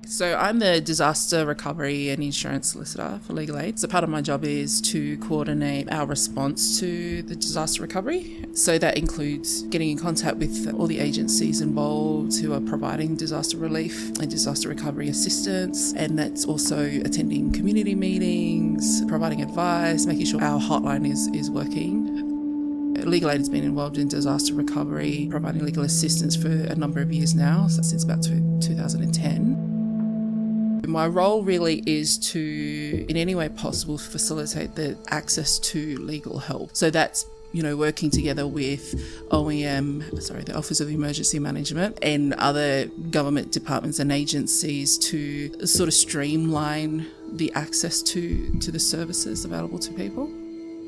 So I'm the disaster recovery and insurance solicitor for Legal Aid. So part of my job is to coordinate our response to the disaster recovery. So that includes getting in contact with all the agencies involved who are providing disaster relief and disaster recovery assistance. And that's also attending community meetings, providing advice, making sure our hotline is working. Legal Aid has been involved in disaster recovery, providing legal assistance for a number of years now, so since about 2010. My role really is to, in any way possible, facilitate the access to legal help. So that's working together with the Office of Emergency Management and other government departments and agencies to sort of streamline the access to the services available to people.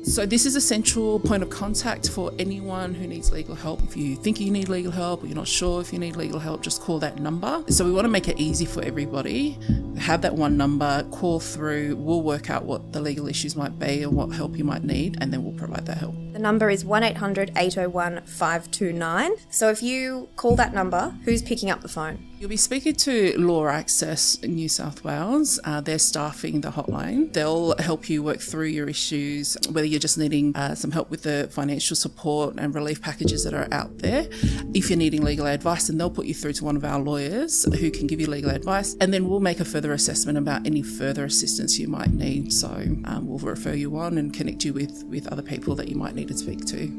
So this is a central point of contact for anyone who needs legal help. If you think you need legal help or you're not sure if you need legal help, just call that number. So we want to make it easy for everybody. Have that one number, call through, we'll work out what the legal issues might be and what help you might need, and then we'll provide that help. The number is 1-800-801-529. So if you call that number, who's picking up the phone? You'll be speaking to Law Access New South Wales. They're staffing the hotline. They'll help you work through your issues, whether you're just needing some help with the financial support and relief packages that are out there. If you're needing legal advice, then they'll put you through to one of our lawyers who can give you legal advice, and then we'll make a further assessment about any further assistance you might need. So we'll refer you on and connect you with other people that you might need to speak to.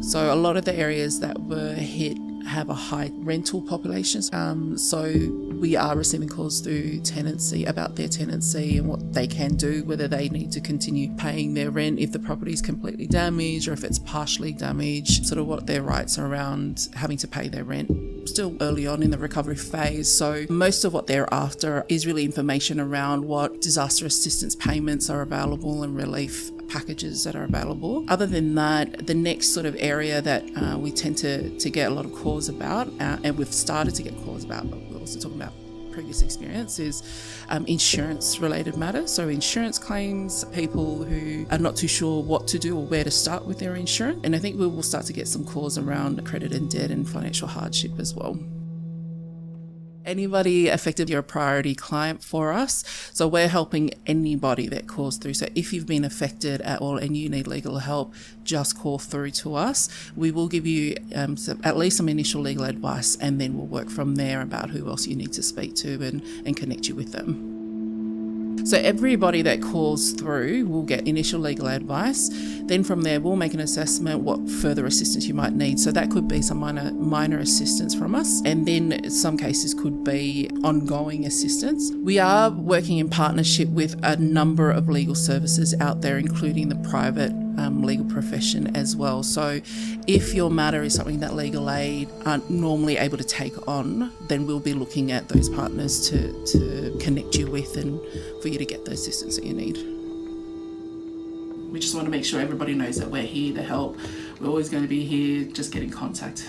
So a lot of the areas that were hit have a high rental population. So we are receiving calls through tenancy about their tenancy and what they can do, whether they need to continue paying their rent if the property is completely damaged or if it's partially damaged, sort of what their rights are around having to pay their rent. Still early on in the recovery phase, so most of what they're after is really information around what disaster assistance payments are available and relief packages that are available. Other than that, the next sort of area that we tend to get a lot of calls about, and we've started to get calls about, but we're also talking about previous experience, is insurance related matters. So insurance claims, people who are not too sure what to do or where to start with their insurance. And I think we will start to get some calls around credit and debt and financial hardship as well. Anybody affected, you're a priority client for us. So we're helping anybody that calls through. So if you've been affected at all and you need legal help, just call through to us. We will give you at least some initial legal advice, and then we'll work from there about who else you need to speak to and connect you with them. So everybody that calls through will get initial legal advice. Then from there, we'll make an assessment what further assistance you might need. So that could be some minor assistance from us. And then some cases could be ongoing assistance. We are working in partnership with a number of legal services out there, including the private legal profession as well. So if your matter is something that Legal Aid aren't normally able to take on, then we'll be looking at those partners to connect you with and for you to get the assistance that you need. We just want to make sure everybody knows that we're here to help. We're always going to be here. Just get in contact.